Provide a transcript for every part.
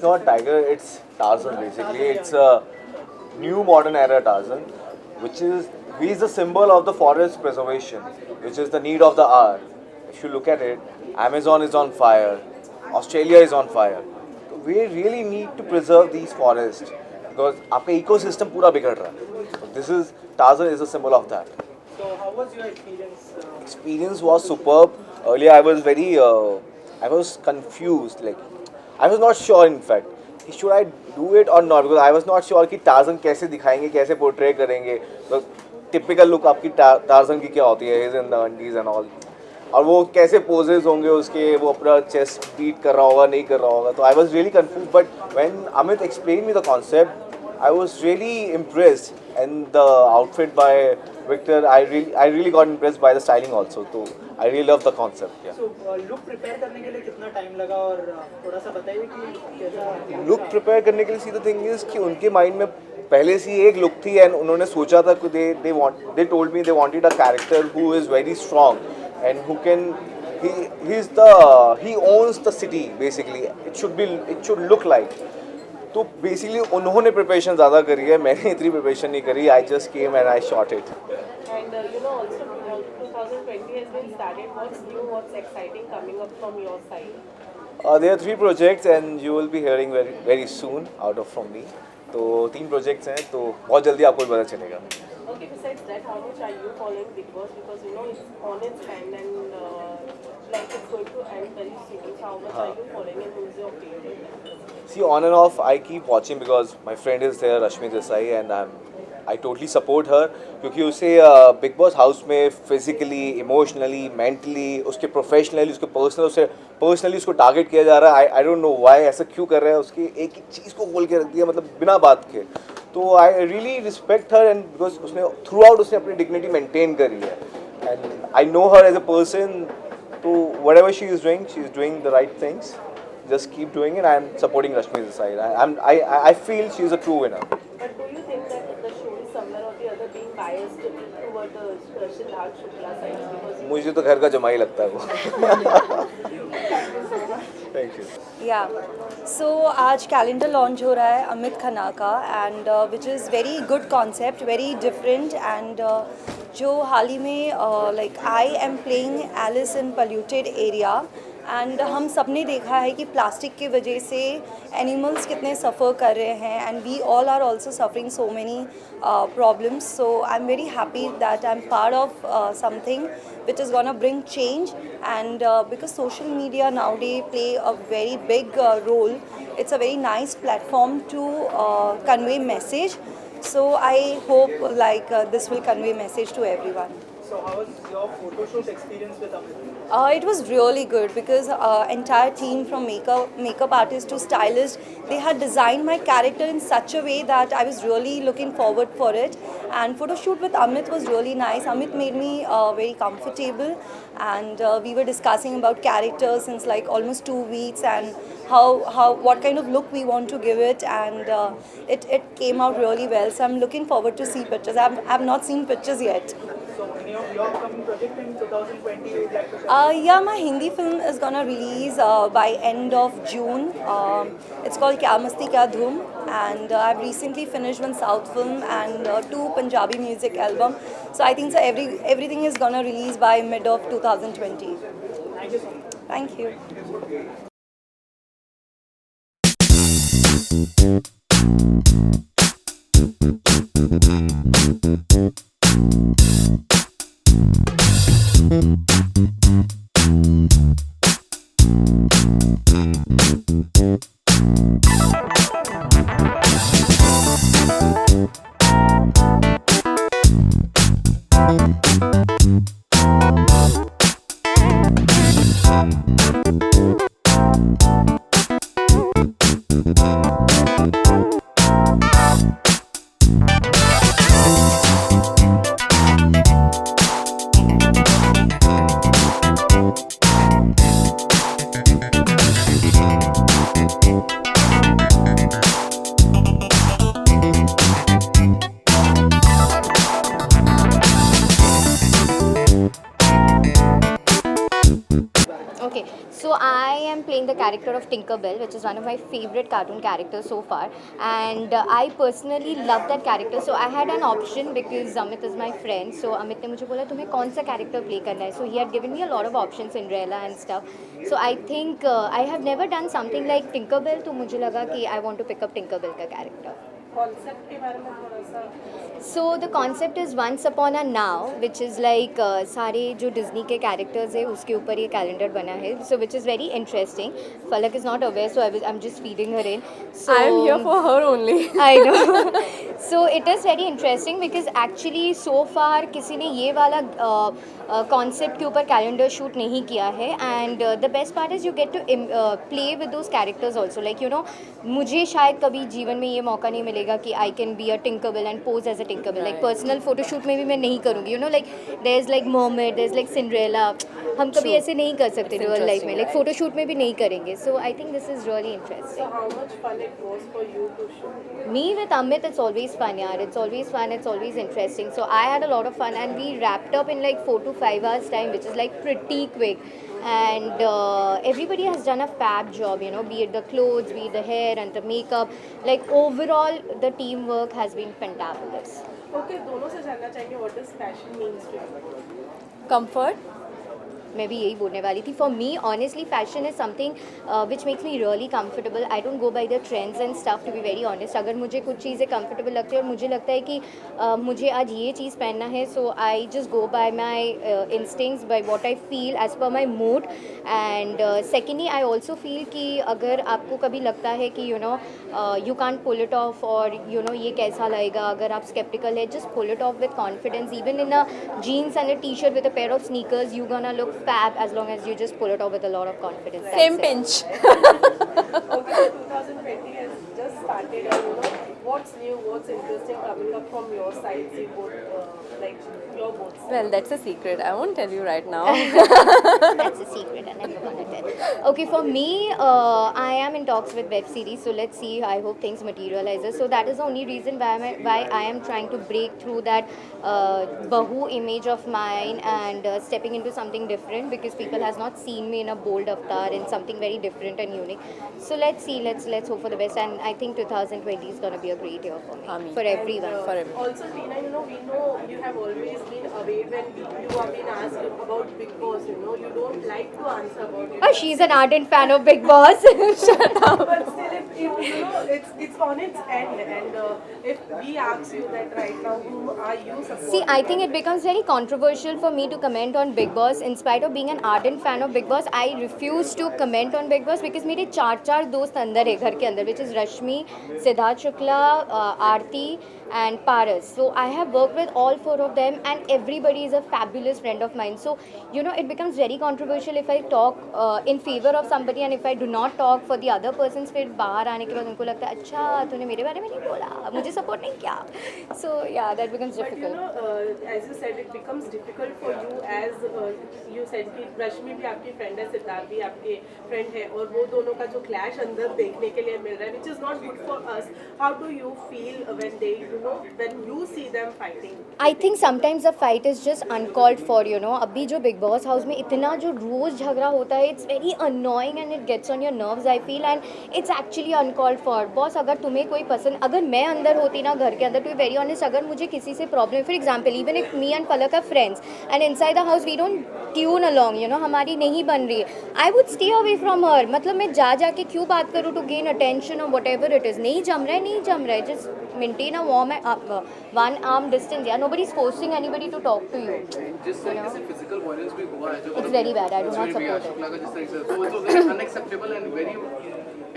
not tiger, it's Tarzan basically. It's a new modern era Tarzan, which is he is the symbol of the forest preservation, which is the need of the hour. If you look at it, Amazon is on fire, Australia is on fire. So we really need to preserve these forests because आपका ecosystem पूरा बिगड़ रहा है. So this is Tarzan is a symbol of that. So how was your experience? Experience was superb. Earlier I was confused. Like I was not sure in fact. Should I do it or not? Because I was not sure कि Tarzan कैसे दिखाएंगे, कैसे portray करेंगे. तो typical look आपकी Tarzan की क्या होती है? He's in the undies and all. और वो कैसे poses होंगे उसके, वो अपना chest beat कर रहा होगा, नहीं कर रहा होगा. तो I was really confused. But when Amit explained me the concept, I was really impressed. And the outfit by Victor, I really got impressed by the styling also. So I really love the concept. Yeah. So look prepare करने के लिए कितना time लगा और थोड़ा सा बताइए कि कैसा लुक प्रिपेयर करने के लिए सी द थिंग इज कि उनके माइंड में पहले से ही एक लुक थी एंड उन्होंने सोचा था कि they told me they wanted a character who is very strong and who can he owns the city basically. It should look like. तो बेसिकली उन्होंने प्रिपरेशन ज़्यादा करी है, मैंने इतनी प्रिपरेशन नहीं करी. I just came and I shot it. And also 2020 has been started. What's new? What's exciting coming up from your side? There are 3 projects and you will be hearing very soon out of from me. तो 3 projects हैं, तो बहुत जल्दी आपको भी पता चलेगा. Okay. Besides that, how much are you following Big Boss? Because it's on its end and like it's going to end very soon. So how much are you following and who's your favorite? See, on and off, I keep watching because my friend is there, Rashmi Desai, and I totally support her क्योंकि उसे big boss house में physically, emotionally, mentally, उसके professionally, उसके personally उसको target किया जा रहा है. आई डोंट नो व्हाई ऐसा क्यों कर रहा है. उसकी एक चीज़ को बोल के रख दिया, मतलब बिना बात के. तो I really respect her and because उसने थ्रू आउट उसने अपनी डिग्निटी मेंटेन करी है and I know her as a person. तो whatever she is doing the right things. Just keep doing it. I am supporting Rashmi Desai. I feel she is a true winner. But do you think that the show is somewhere or the other being biased toward the Siddharth Shukla side? Because मुझे तो घर का जमाई लगता है वो. Thank you. Yeah. So आज calendar launch हो रहा है अमित खन्ना का and which is very good concept, very different and जो हाल ही में like I am playing Alice in polluted area and हम सब ने देखा है कि प्लास्टिक की वजह से एनिमल्स कितने सफ़र कर रहे हैं and we all are also suffering so many problems. So I am very happy that I am part of something which is gonna bring change and because social media nowadays play a very big role. It's a very nice platform to convey message. So I hope like this will convey message to everyone. So how was your photo shoot experience with Amit? It was really good because entire team from makeup artist to stylist, they had designed my character in such a way that I was really looking forward for it. And photo shoot with Amit was really nice. Amit made me very comfortable and we were discussing about characters since like almost 2 weeks and what kind of look we want to give it and it came out really well. So I'm looking forward to see pictures. I've not seen pictures yet. So any of your upcoming project in 2020 you would like to share? Yeah, my Hindi film is gonna release by end of June. It's called Kya Masti Kya Dhoom, and I've recently finished one South film and 2 Punjabi music album. So I think so everything is gonna release by mid of 2020. Thank you so much. Thank you. So I am playing the character of Tinkerbell, which is one of my favorite cartoon characters so far, and I personally love that character. So I had an option because Amit is my friend. So Amit ने मुझे बोला तुम्हें कौन सा character play करना है. So he had given me a lot of options, Cinderella and stuff. So I think I have never done something like Tinkerbell. तो मुझे लगा कि I want to pick up Tinkerbell का character. कॉन्सेप्ट के बारे में थोड़ा सा So the concept is Once Upon a Now, which is like सारे जो डिज्नी के कैरेक्टर्स है उसके ऊपर ये कैलेंडर बना है. So which is very interesting. Falak is not aware, so I'm just feeding her in. So I am here for her only. I know. So it is very interesting because actually so far किसी ने ये वाला concept के ऊपर calendar shoot नहीं किया है. And the best part is you get to play with those characters also. Like you know मुझे शायद कभी जीवन में ये मौका नहीं मिलेगा कि I can be a Tinkerbell and pose as a Tinkerbell. Like personal photoshoot में भी मैं नहीं करूँगी. You know like there is like mermaid, there is like Cinderella. हम कभी ऐसे नहीं कर सकते रियल लाइफ में. लाइक फोटोशूट में भी नहीं करेंगे. So I think this is really interesting. how much fun it was for you to shoot? Me with Amit, it's always fun, yaar. It's always fun. It's always interesting. So I had a lot of fun, and we wrapped up in like 4 to 5 hours time, which is like pretty quick. And everybody has done a fab job, you know, be it the clothes, be it the hair and the makeup. Like overall, the teamwork has been fantabulous. Okay, दोनों से जानना चाहेंगे what does fashion means to you? Comfort. मैं भी यही बोलने वाली थी. For me honestly fashion is something which makes me really comfortable. I don't go by the trends and stuff to be very honest. अगर मुझे कुछ चीज़ें कंफर्टेबल लगती है और मुझे लगता है कि मुझे आज ये चीज़ पहनना है, so I just go by my instincts, by what I feel as per my mood. And secondly I also feel कि अगर आपको कभी लगता है कि you know you can't pull it off और यू नो ये कैसा लगेगा, अगर आप स्केप्टिकल है, just pull it off with confidence. Even in a jeans and a T shirt with a pair of sneakers, you gonna look fab as long as you just pull it off with a lot of confidence. Same That's it. pinch. Okay, so 2020 has just started, and you know what's new, what's interesting coming up from your side, you both, like your both. Well, that's a secret. I won't tell you right now. That's a secret and I'm not gonna tell. Okay, for me, I am in talks with web series, so let's see. I hope things materializes. So that is the only reason why I am trying to break through that Bahu image of mine and stepping into something different, because people has not seen me in a bold avatar, in something very different and unique. So let's see. Let's hope for the best, and I think 2020 is gonna be a great year for me, Amin. for everyone. For everyone. Also, Tina, you know, we know you have always been away when you have been asked about Big Boss. You know, you don't like to answer about it. Oh, she's an ardent fan of Big Boss. Shut up. But still, if you know, it's on its end, and if we ask you that right now, who are you supporting? See, I think it becomes very controversial for me to comment on Big Boss. In spite of being an ardent fan of Big Boss, I refuse to comment on Big Boss because मेरे चार दोस्त अंदर है घर के अंदर, which is Rashmi, Siddharth Shukla, Aarti and Paras. So I have worked with all 4 of them, and everybody is a fabulous friend of mine. So you know, it becomes very controversial if I talk in favor of somebody, and if I do not talk for the other persons. फिर बाहर आने के बाद उनको लगता है अच्छा तूने मेरे बारे में नहीं बोला, मुझे सपोर्ट नहीं किया. So yeah, that becomes But you difficult. know, as you said, it becomes difficult for you as you said कि रश्मि भी आपकी फ्रेंड है, सिद्धार्थ भी आपके फ्रेंड है, और वो दोनों का जो क्लैश अंदर देखने के लिए मिल रहा है, which is not good for us. How do you feel when they, you know, when you see them fighting? I think sometimes the fight is just uncalled for, you know. अभी जो big boss house में इतना जो रोज़ झगड़ा होता है, it's very annoying and it gets on your nerves, I feel, and it's actually uncalled for. Boss अगर तुम्हें कोई पसंद, अगर मैं अंदर होती ना घर के अंदर, to be very honest, अगर मुझे किसी से problem, for example even if me and Palak are friends and inside the house we don't tune along, you know, हमारी नहीं बन रही है, I would stay away from her. मतलब मैं जाके क्यों बात करूँ टू गेन अटेंशन और वट एवर इट इज़. नहीं जम रहा है, नहीं जम रहा है, just maintain a warm one arm distance. यार nobody is forcing anybody to talk to you. जिस तरीके से फिजिकल वायलेंस भी हुआ है, जो It's very bad. I do not support it. Shukla का जिस तरीके से, so it's very unacceptable and very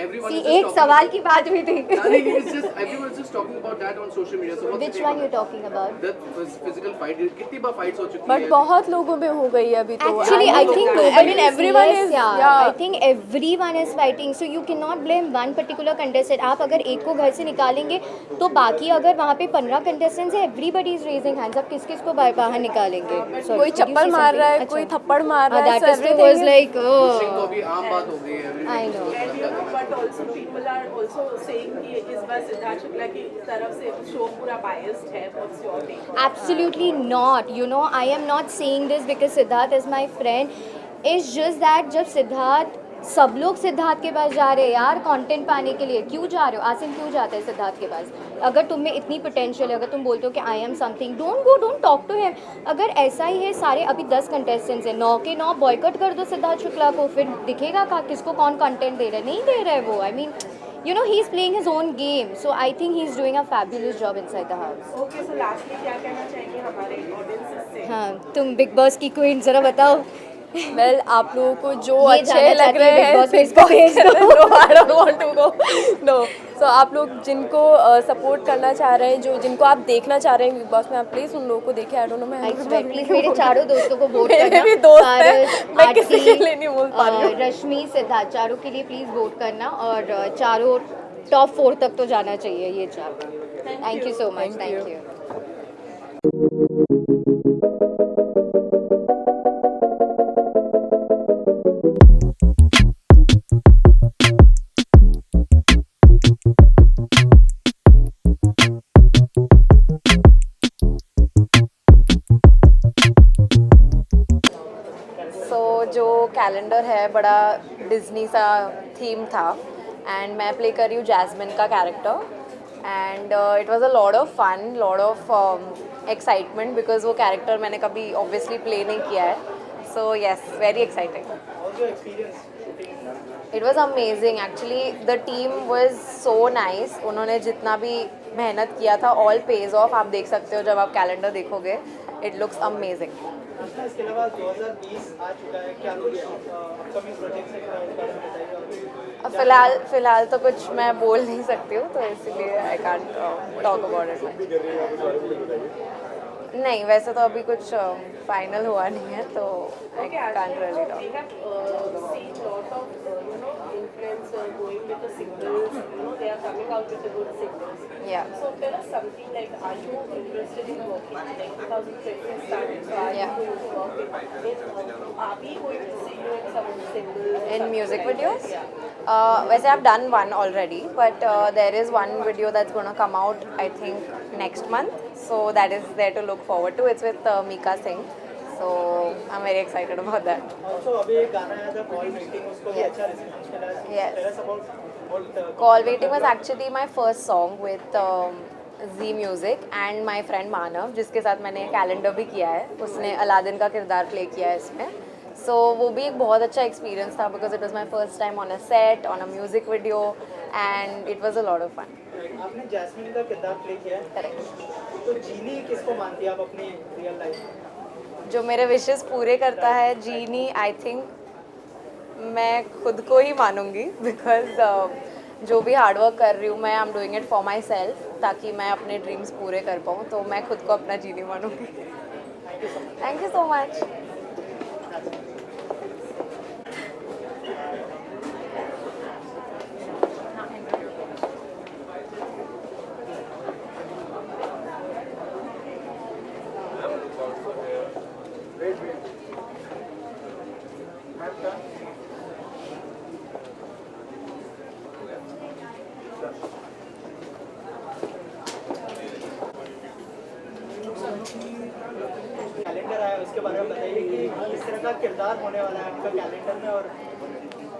everyone See, is just एक talking- सवाल की बात हुई थी. it's just everyone is just talking about that on social media. So what's Which the take one on you that? talking about? The physical fight, कितनी बार fights हो चुकी But है? बहुत लोगों में हो गई है अभी तो. Actually, I think I mean everyone is. yeah. Yeah. I think everyone is fighting. So you cannot blame one particular contestant. आप अगर एक को घर से निकालेंगे तो बाकी अगर वहाँ पे 15 contestants है, everybody is raising hands. आप किस को बाहर निकालेंगे? Sorry, कोई did you चप्पल say मार रहा है, something? कोई अच्छा. थप्पड़ मार रहा है. That so is everything was is- like Pushing तो oh. अभी आम बात हो गई है. I know. And you know, but also people are also saying कि इस बार सिद्धार्थ शुक्ला की तरफ से शो पूरा biased है. What's your take? Absolutely not. You know, I am not saying this because Siddharth is my friend. It's just that जब सिद्धार्थ सब लोग सिद्धार्थ के पास जा रहे हैं यार कंटेंट पाने के लिए, क्यों जा रहे हो? आसिम क्यों जाता है सिद्धार्थ के पास? अगर तुम में इतनी पोटेंशियल है, अगर तुम बोलते हो कि I am something, don't go, don't talk to him. अगर ऐसा ही है, सारे अभी 10 कंटेस्टेंट्स हैं, 9 के 9 बॉयकट कर दो सिद्धार्थ शुक्ला को, फिर दिखेगा का किसको कौन कंटेंट दे रहा है, नहीं दे रहा है वो। I mean you know he's playing his own game, so I think he's doing a fabulous job inside the house. Okay, so lastly क्या कहना चाहेंगे हमारे ऑडियंस से? हाँ, तुम बिग बॉस की क्वीन, ज़रा बताओ। वेल आप लोगों को जो ये अच्छे जानना लग चाहती रहे है हैं Big Boss में इसको भेज दो। No I don't want to go no. So आप लोग जिनको सपोर्ट करना चाह रहे हैं, जो जिनको आप देखना चाह रहे हैं बिग बॉस में, आप प्लीज उन लोगों को देखिए। आई डोंट नो मैं प्लीज मेरे चारों दोस्तों को वोट करना। मेरे भी दोस्त हैं, पारस, मैं किसी आरती, के लिए नहीं बोल पा रही हूँ। रश्मि, सिद्धार्थ, चारों के लिए प्लीज वोट करना, और चारों टॉप 4 तक तो जाना चाहिए ये चार। Thank you so much, thank you. जो कैलेंडर है बड़ा डिज्नी सा थीम था, एंड मैं प्ले कर रही हूँ जैस्मिन का character, and it was a lot of fun, lot of excitement, because वो कैरेक्टर मैंने कभी ऑब्वियसली प्ले नहीं किया है। So yes, very exciting. It was amazing actually, the team was so nice. उन्होंने जितना भी मेहनत किया था, ऑल पेज ऑफ। आप देख सकते हो जब आप कैलेंडर देखोगे, इट लुक्स अमेजिंग। इसके अलावा 2020 आ चुका है, क्या कुछ अपकमिंग प्रोजेक्ट्स हैं, क्या उसके बारे में बताइए। फिलहाल तो कुछ मैं बोल नहीं सकती हूँ, तो इसलिए I can't talk about it. नहीं, वैसे तो अभी कुछ फाइनल हुआ नहीं है, तो I can't really talk. We have seen lot of influencers going with the singles. They are coming out with the good singles. Yeah. So tell us something like, are you interested in working? Like 2020 started, so are Yeah. you going to work with? Are we going to see you in some singles? In music something like videos? that? Yeah. Whereas I've done one already, but there is one video that's going to come out, I think, next month. So that is there to look forward to. It's with Mika Singh. So I'm very excited about that. Also, अभी एक गाना आया था call meeting, उसको भी अच्छा response मिला है। Yes. Tell us about what Call Waiting was actually my first song with Z Music and my friend Manav, जिसके साथ मैंने कैलेंडर भी किया है। उसने अलादीन का किरदार प्ले किया है इसमें। सो वो भी एक बहुत अच्छा एक्सपीरियंस था, because it was my first time on a set, on a music video, and it was a lot of fun. आपने जैस्मिन का किरदार प्ले किया है, करेक्ट। तो जीनी किसको मानती है आप अपनी रियल लाइफ में? जो मेरे विशेस पूरे करता है, जीनी, आई थिंक मैं खुद को ही मानूंगी, बिकॉज जो भी हार्डवर्क कर रही हूँ मैं, आई am doing it for my self, ताकि मैं अपने ड्रीम्स पूरे कर पाऊँ, तो मैं खुद को अपना जीनी मानूंगी। Thank you so much. Calendar आया, उसके बारे में बताइए कि किस तरह का किरदार होने वाला है आपका कैलेंडर में, और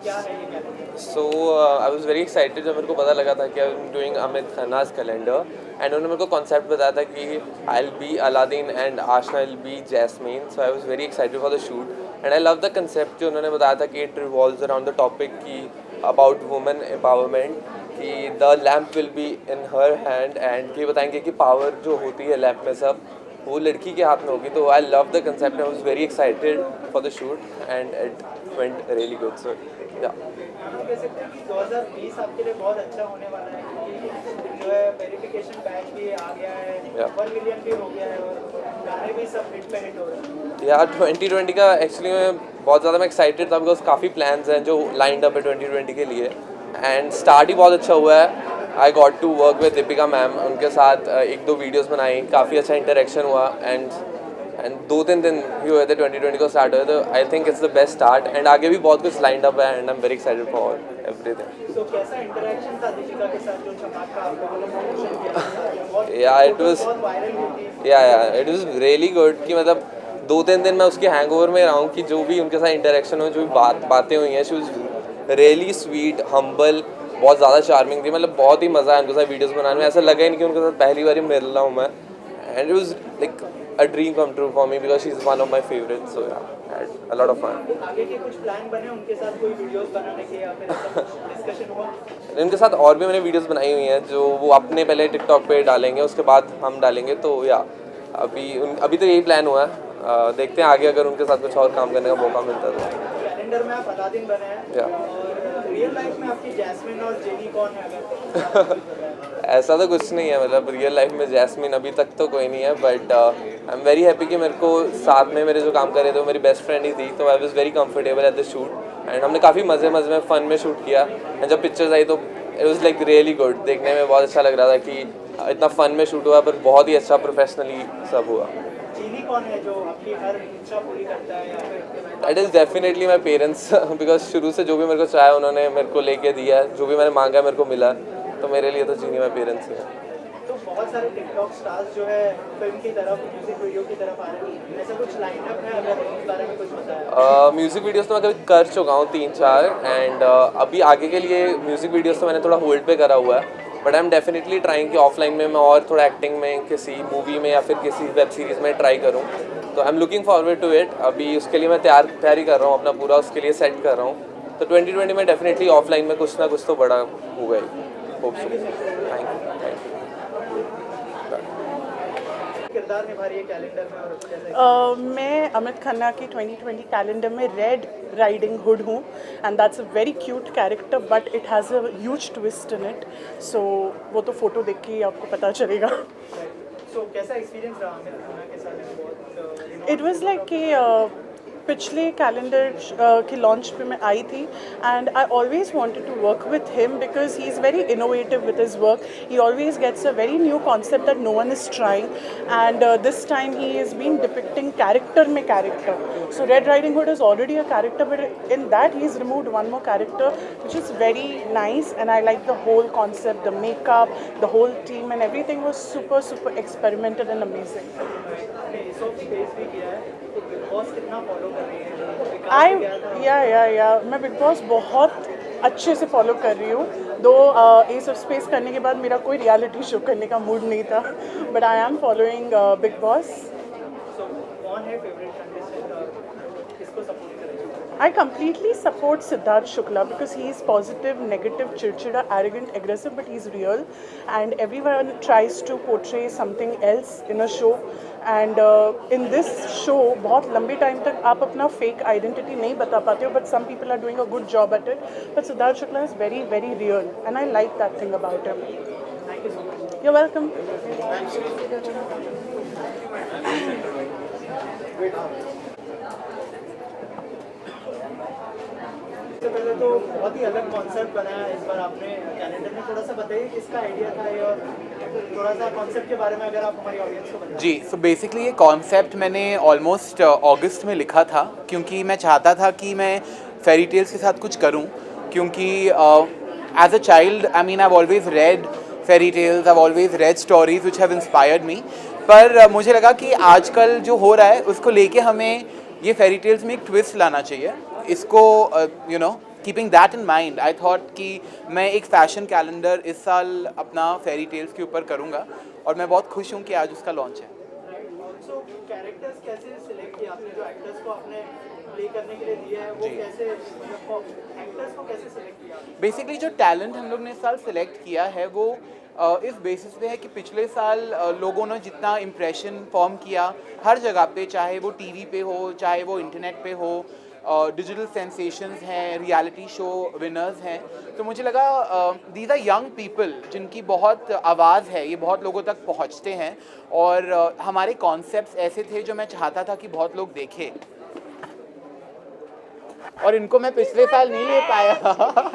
क्या है ये calendar? So I was very excited जब मेरे को पता लगा था कि I am doing Amit Khanna's calendar, and उन्होंने मेरे को कॉन्सेप्ट बताया था कि I will be Aladdin and Aashna will be Jasmine. So I was very excited for the shoot, and I love the concept जो उन्होंने बताया था कि it revolves around the topic की अबाउट वुमेन एम्पावरमेंट, कि the lamp will be in her hand, and कि बताएंगे कि पावर जो होती है लैम्प में सब वो लड़की के हाथ में होगी। तो I love the concept, I was very excited for the shoot, and it went really good. So yeah, हम कह सकते हैं कि 2020 आपके लिए बहुत अच्छा होने वाला है, क्योंकि जो है वेरिफिकेशन बैच भी आ गया है, 1 मिलियन भी हो गया है, और गाने भी सब हिट पे हिट हो रहे हैं। या 2020 का एक्चुअली मैं बहुत ज़्यादा मैं एक्साइटेड था, बिकॉज काफ़ी प्लान्स हैं जो लाइंड अप है 2020 के लिए, एंड स्टार्ट ही बहुत अच्छा हुआ है। I got to work with Deepika ma'am, उनके साथ 1-2 वीडियोस बनाई, काफ़ी अच्छा इंटरेक्शन हुआ, एंड 2-3 दिन ही हुए थे 2020 को स्टार्ट हुए, तो I think it's the best start, and आगे भी बहुत कुछ लाइंड अप है, and I am very excited for everything. तो कैसा इंटरेक्शन था दीपिका के साथ, जो चमक का आप लोगों ने प्रमोशन किया? या इट वाज बहुत वायरल हुई थी। या इट वाज रियली गुड, कि मतलब 2-3 दिन मैं उसके हैंगओवर में रहा हूँ, कि जो भी उनके साथ इंटरेक्शन हो, जो भी बातें हुई हैं, she was really sweet, humble, बहुत ज़्यादा चार्मिंग थी. मतलब बहुत ही मज़ा आया उनके साथ वीडियोस बनाने में. ऐसा लगा ही नहीं कि उनके साथ पहली बार ही मिल रहा हूँ मैं. And it was like a dream come true for me because she is one of my favourite. So yeah, had a lot of fun. आगे के कुछ प्लान बने उनके साथ कोई वीडियोस बनाने के या फिर ऐसा कुछ डिस्कशन हुआ? इनके साथ और भी मैंने वीडियोस बनाई हुई हैं जो वो अपने पहले टिकटॉक पे डालेंगे, उसके बाद हम डालेंगे. तो या अभी तो यही प्लान हुआ है. देखते हैं आगे अगर उनके साथ कुछ और काम करने का मौका मिलता है तो. कैलेंडर में आप अलादीन बने हैं या. और रियल लाइफ में आपकी जैस्मिन और जेनी कौन है अगर? ऐसा तो कुछ नहीं है. मतलब रियल लाइफ में जैस्मिन अभी तक तो कोई नहीं है. But I am very happy कि मेरे को साथ में मेरे जो काम कर रहे थे वो मेरी बेस्ट फ्रेंड ही थी. तो I was very comfortable at the shoot. And हमने काफ़ी मज़े में फन में शूट किया. एंड जब पिक्चर्स आई तो it was like really good. देखने में बहुत अच्छा लग रहा था कि इतना फन में शूट हुआ पर बहुत ही अच्छा प्रोफेशनली सब हुआ. जेनी कौन है जो आपकी हर इच्छा पूरी करता है या फिर? That is definitely my parents because शुरू से जो भी मेरे को चाहे उन्होंने मेरे को लेके दिया है. जो भी मैंने मांगा मेरे को मिला. तो मेरे लिए तो जीनी माई पेरेंट्स ही हैं. तो बहुत सारे टिकटॉक स्टार्स जो है फिल्म की तरफ, म्यूजिक वीडियो की तरफ आ रहे हैं. ऐसा कुछ लाइनअप है अगर उस बारे में कुछ बताया? म्यूज़िक वीडियोस तो मैं कभी कर चुका हूँ 3-4. एंड अभी आगे के लिए म्यूज़िक वीडियोस तो मैंने थोड़ा होल्ड पे करा हुआ है. But I am definitely trying कि ऑफलाइन में मैं और थोड़ा एक्टिंग में किसी मूवी में या फिर किसी वेब सीरीज़ में ट्राई करूँ. तो I am looking forward to it. अभी उसके लिए मैं तैयारी कर रहा हूँ अपना पूरा, उसके लिए सेट कर रहा हूँ. तो 2020 में डेफिनेटली ऑफलाइन में कुछ ना कुछ तो बड़ा होगा ही. Hope so. Thank you. किरदार निभा रही है कैलेंडर में और जैसे मैं अमित खन्ना की 2020 कैलेंडर में रेड राइडिंग हुड हूँ and that's a very cute character but it has a huge twist in it. So वो तो फोटो देख के ही आपको पता चलेगा. सो कैसा एक्सपीरियंस रहा अमित खन्ना के साथ? इट वाज लाइक कि पिछले कैलेंडर की लॉन्च पे मैं आई थी and I always wanted to work with him because he is very innovative with his work. He always gets a very new concept that no one is trying and this time he is been depicting character में character. So Red Riding Hood is already a character, but in that he's removed one more character, which is very nice, and I like the whole concept, the makeup, the whole team, and everything was super experimental and amazing. मैं big boss बहुत अच्छे से follow कर रही हूँ. दो S of space करने के बाद मेरा कोई रियलिटी शो करने का मूड नहीं था, but I am following big boss. I completely support Siddharth Shukla because he is positive, negative, chirchida, arrogant, aggressive, but he's real. And everyone tries to portray something else in a show. And in this show, बहुत लंबे time तक आप अपना fake identity नहीं बता पाते हो, but some people are doing a good job at it. But Siddharth Shukla is very real, and I like that thing about him. Thank you so much. You're welcome. इससे पहले तो बहुत ही अलग concept बनाया इस बार आपने कैलेंडर में. थोड़ा सा बताइए किसका आइडिया था ये और थोड़ा सा कॉन्सेप्ट के बारे में अगर आप हमारी ऑडियंस को बताएं. जी, सो बेसिकली ये कॉन्सेप्ट मैंने ऑलमोस्ट अगस्त में लिखा था क्योंकि मैं चाहता था कि मैं फेरी टेल्स के साथ कुछ करूं. क्योंकि as a child I mean I have always read fairy tales, I have always read stories which have inspired me. पर मुझे लगा कि आजकल जो हो रहा है उसको लेके हमें ये फेरी टेल्स में एक ट्विस्ट लाना चाहिए. इसको keeping that in mind I thought कि मैं एक फैशन कैलेंडर इस साल अपना फेरी टेल्स के ऊपर करूँगा और मैं बहुत खुश हूँ कि आज उसका लॉन्च है. सो कैरेक्टर्स कैसे सिलेक्ट किया आपने? जो एक्टर्स को आपने प्ले करने के लिए दिया है वो कैसे, एक्टर्स को कैसे सिलेक्ट किया? बेसिकली जो टैलेंट हम लोग ने इस साल सिलेक्ट किया है वो इस बेसिस पे है कि पिछले साल लोगों ने जितना इम्प्रेशन फॉर्म किया हर जगह पे, चाहे वो टीवी पे हो, चाहे वो इंटरनेट पे हो, डिजिटल सेंसेशंस हैं, रियलिटी शो विनर्स हैं. तो मुझे लगा दीज आर यंग पीपल जिनकी बहुत आवाज़ है, ये बहुत लोगों तक पहुंचते हैं और हमारे कॉन्सेप्ट्स ऐसे थे जो मैं चाहता था कि बहुत लोग देखें और इनको मैं पिछले साल नहीं ले पाया.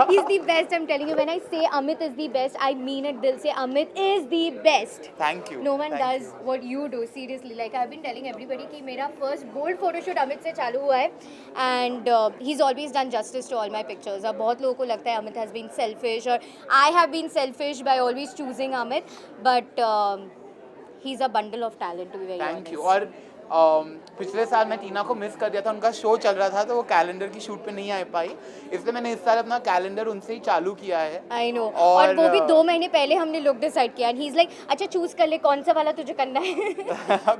He's the best, I'm telling you. When I say Amit is the best, I mean it. Dil se Amit is the best. Thank you. No one does what you do. Seriously, like I've been telling everybody कि मेरा first bold photoshoot Amit से चालू हुआ है, and he's always done justice to all my pictures. अब बहुत लोगों को लगता है Amit has been selfish, or I have been selfish by always choosing Amit, but he's a bundle of talent, to be very honest. Thank you. और पिछले साल मैं टीना को मिस कर दिया था, उनका शो चल रहा था तो वो कैलेंडर की शूट पे नहीं आ पाई, इसलिए मैंने इस साल अपना कैलेंडर उनसे ही चालू किया है. आई नो, और वो भी 2 महीने पहले हमने लुक डिसाइड किया, एंड ही इज लाइक अच्छा चूज कर ले कौन सा वाला तुझे करना है.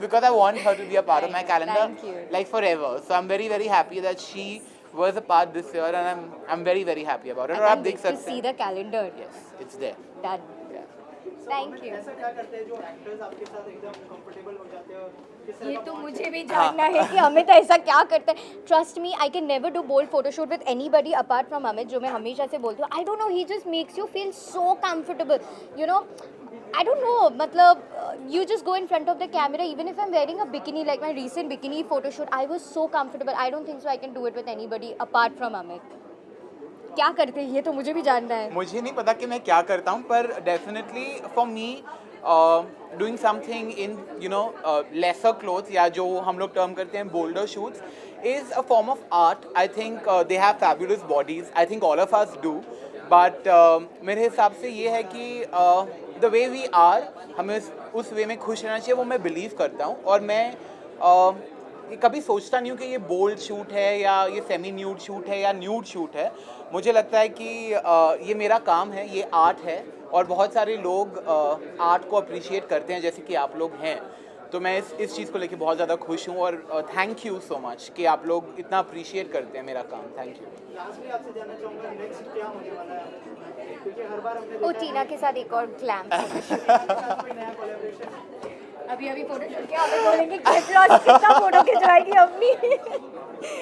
because I want her to be a part of my calendar Thank you. like forever. So I'm very very happy that she was a part this year, and I'm very very happy about it. और आप देख to सकते see हैं. the calendar. Yes, it's there. Done. Yeah. Thank you. ऐसा क्या करते हैं जो एक्टर्स आपके साथ एकदम कंफर्टेबल हो जाते हैं और किस तरह ये का तो bond मुझे भी जानना है कि अमित ऐसा क्या करता है. Trust me, I can never do bold photoshoot with anybody apart from Amit, जो मैं हमेशा से बोलती हूँ. I don't know, he just makes you feel so comfortable, you know. I don't know, मतलब you just go in front of the camera, even if I am wearing a bikini, like my recent bikini photoshoot, I was so comfortable. I don't think so I can do it with anybody apart from Amit. क्या करते हैं ये तो मुझे भी जानना है. मुझे नहीं पता कि मैं क्या करता हूँ, पर definitely for me doing something in laser clothes, या जो हम लोग टर्म करते हैं boulder shoots, is a form of art. I think they have fabulous bodies, I think all of us do, but मेरे हिसाब से ये है कि द वे वी आर, हमें उस वे में खुश रहना चाहिए, वो मैं बिलीव करता हूँ. और मैं ये कभी सोचता नहीं हूँ कि ये बोल्ड शूट है या ये सेमी न्यूड शूट है या न्यूड शूट है. मुझे लगता है कि ये मेरा काम है, ये आर्ट है, और बहुत सारे लोग आर्ट को अप्रिशिएट करते हैं जैसे कि आप लोग हैं. तो मैं इस चीज़ को लेके बहुत ज़्यादा खुश हूँ, और थैंक यू सो मच कि आप लोग इतना अप्रिशिएट करते हैं मेरा काम. Thank you. लास्टली आपसे जानना चाहूँगा नेक्स्ट क्या होने वाला है, क्योंकि हर बार हमने ओ देखा टीना के साथ एक और ग्लैम फोटोशूट. है कोई नया कोलैबोरेशन. अभी फोटोशूट किया, अभी बोलेंगे कितना फोटो खिंचवाएगी अपनी.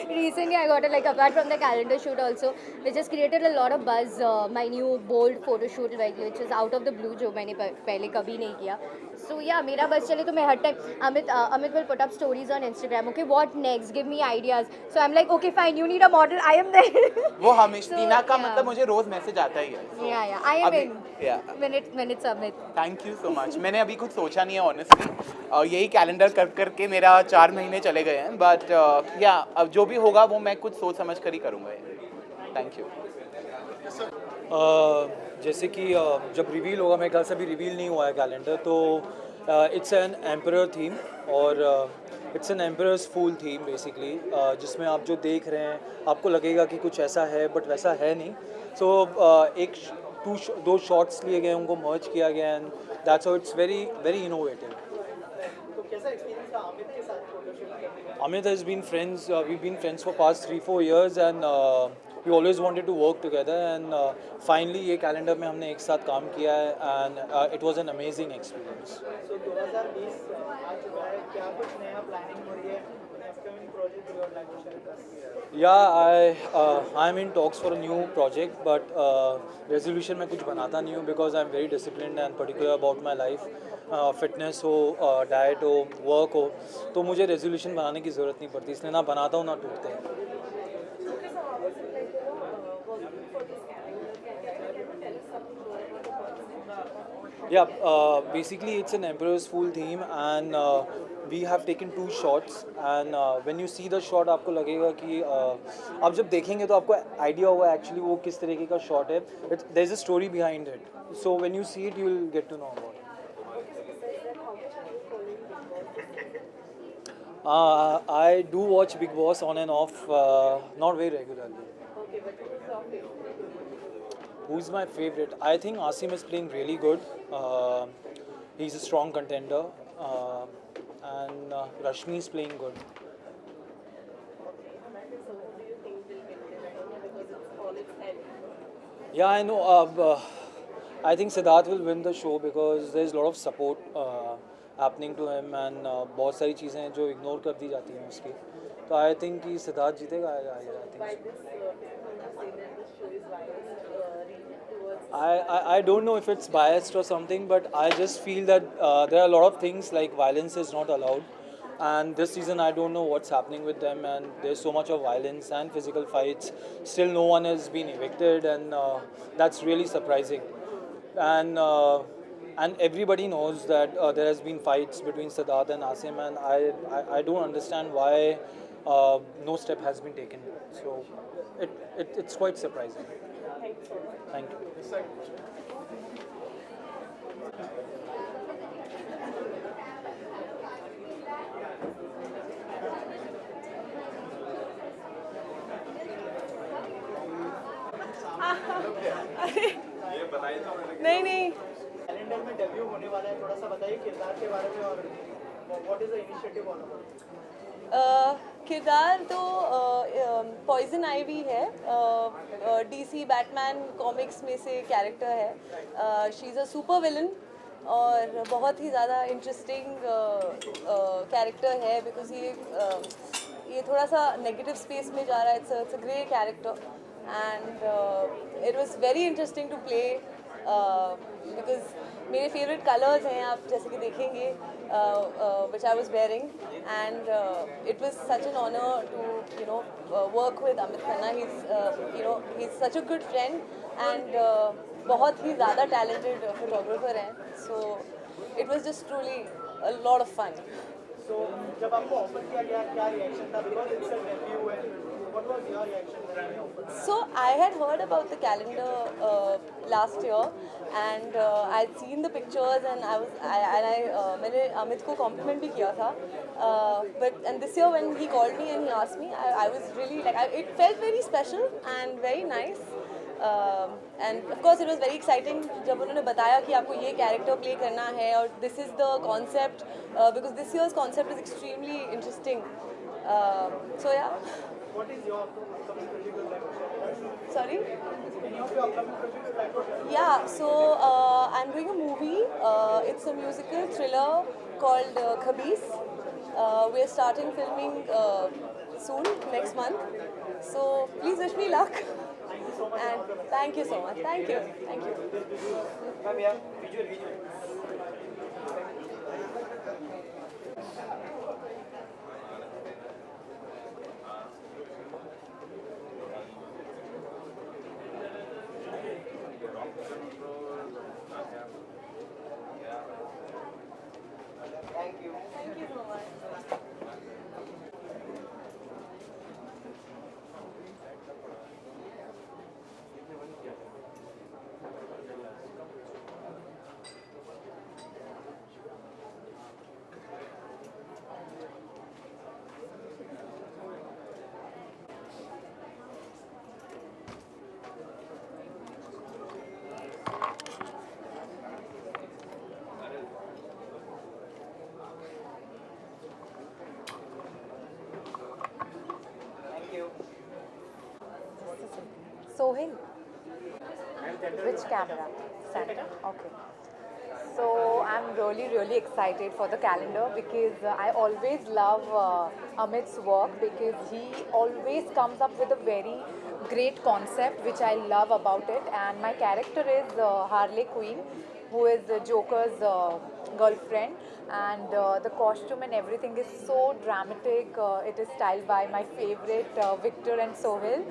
Recently, I got apart from the calendar shoot also, which has created a lot of buzz. My new bold photo shoot, which is out of the blue, जो मैंने पहले कभी नहीं किया. So yeah, मेरा बस चले तो मैं हर time Amit will put up stories on Instagram. Okay, what next? Give me ideas. So I'm like, okay, fine. You need a model. I am there. वो हमेशा टीना का yeah. मतलब मुझे रोज मैसेज आता ही है. Yeah, I am अभी- in. yeah. When it's Amit. Thank you so much. मैंने अभी कुछ सोचा नहीं है ऑनेस्टली. यही कैलेंडर कर करके मेरा 4 महीने चले गए हैं, बट या अब जो भी होगा वो मैं कुछ सोच समझ कर ही करूँगा. Thank you. जैसे कि जब रिवील होगा, मेरे ख्याल से अभी रिवील नहीं हुआ है कैलेंडर, तो इट्स एन एम्परर थीम, और it's an emperor's fool theme basically, जिसमें आप जो देख रहे हैं आपको लगेगा कि कुछ ऐसा है, बट वैसा है नहीं. सो दो शॉट्स लिए गए, उनको मर्ज किया गया, and that's how it's very very innovative. तो कैसा एक्सपीरियंस था अमित के साथ फोटोशूट करने का? Amit has been friends, we've been friends for past 3-4 years, and we always wanted to work together, and finally ये कैलेंडर में हमने एक साथ काम किया है, and it was an amazing experience. So 2020 आ चुका है, क्या कुछ नया प्लानिंग हो रही है, upcoming project you are like to share with us? Yeah, I'm in talks for a new project, but resolution में कुछ बनाता नहीं हूँ, because I'm very disciplined and particular about my life. Fitness हो, डाइट हो, वर्क हो, तो मुझे रेजोल्यूशन बनाने की ज़रूरत नहीं पड़ती, इसलिए ना बनाता हूँ ना टूटते हैं. Yeah, basically it's an Emperor's Fool theme, and we have taken 2 shots, and when you see the shot आपको लगेगा कि आप जब देखेंगे तो आपको आइडिया होगा एक्चुअली वो किस तरीके का शॉट है. There is a story behind it, so when you see it you will get to know about it. I do watch Big Boss on and off, not very regularly. Okay, but who's your favorite? Who's my favorite? I think Asim is playing really good. He's a strong contender, and Rashmi is playing good. So who do you think will win the round, because it's all its head? Yeah, I know. I think Siddharth will win the show because there's a lot of support happening to him, and बहुत सारी चीज़ें जो ignore कर दी जाती हैं उसकी. तो I think कि सिद्धार्थ जीतेगा. I think. By this, people who say that this show is biased, leaning towards. I don't know if it's biased or something, but I just feel that there are a lot of things like violence is not allowed, and this season I don't know what's happening with them, and there's so much of violence and physical fights. Still no one has been evicted, and that's really surprising. And everybody knows that there has been fights between Siddharth and Asim, and I don't understand why no step has been taken. So it's quite surprising. Thank you. नहीं नहीं calendar में debut होने वाला है, थोड़ा सा बताइए किरदार के बारे में और what is the initiative all about. किरदार तो पॉइजन आइवी है, डीसी बैटमैन कॉमिक्स में से कैरेक्टर है। She is a super villain और बहुत ही ज़्यादा इंटरेस्टिंग कैरेक्टर है बिकॉज ये थोड़ा सा नेगेटिव स्पेस में जा रहा है। It's a grey character and it was very interesting to play because मेरे फेवरेट कलर्स हैं, आप जैसे कि देखेंगे, which I was wearing, and it was such an honor to work with Amit Khanna. He's such a good friend and बहुत ही ज़्यादा talented photographer हैं, so it was just truly a lot of fun. So जब आपको offer किया गया क्या reaction था, because it's a debut है, what was your reaction when you offered? So I had heard about the calendar last year and I'd seen the pictures and मैंने अमित को compliment भी किया था, and this year when he called me and he asked me, I was really like, it felt very special and very nice. And of course it was very exciting जब उन्होंने बताया कि आपको ये कैरेक्टर प्ले करना है और this is the concept, because this year's concept is extremely interesting. So yeah. What is your upcoming project you'd like to share? Sorry? Any of your upcoming projects you'd like to share? Yeah, so I'm doing a movie. It's a musical thriller called Khabees. We're starting filming soon, next month. So please wish me luck. Thank you so much. And thank you so much. Thank you. Thank you. Ma'am, yeah, visual. Thank you. Thank you so much. Thank you. Sohil, which camera? Center. Okay. So I'm really excited for the calendar because I always love Amit's work because he always comes up with a very great concept which I love about it, and my character is Harley Quinn, who is Joker's girlfriend, and the costume and everything is so dramatic. It is styled by my favorite Victor and Sohil.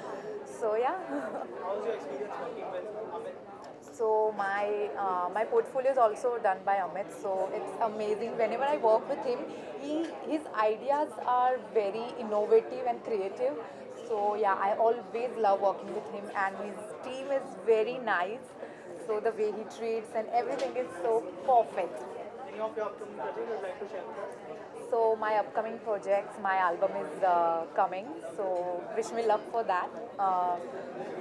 So yeah. How was your experience working with Amit? So my portfolio is also done by Amit. So it's amazing. Whenever I work with him, his ideas are very innovative and creative. So yeah, I always love working with him, and his team is very nice. So the way he treats and everything is so perfect. Any of your upcoming projects you'd like to share with us? So my upcoming projects, my album is coming. So wish me luck for that.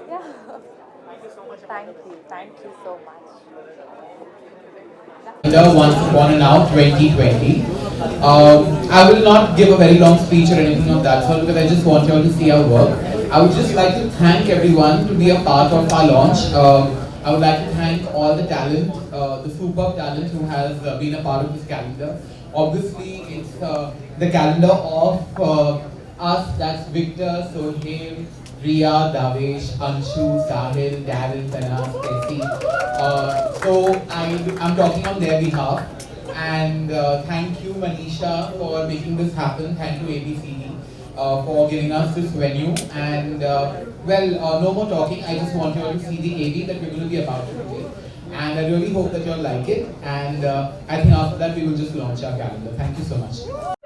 Yeah. Thank you so much. Thank you so much. Once Upon a Now 2020. I will not give a very long speech or anything of that sort because I just want you all to see our work. I would just like to thank everyone to be a part of our launch. I would like to thank all the talent, the superb talent who has been a part of this calendar. Obviously, it's the calendar of us, that's Victor, Sohail, Riya, Davesh, Anshu, Sahil, Darren, Tanas, Tessie. So I'm talking on their behalf. And thank you, Manisha, for making this happen. Thank you, ABCD, for giving us this venue. And no more talking. I just want you all to see the AV that we're going to be about today. And I really hope that you all like it. And I think after that, we will just launch our calendar. Thank you so much.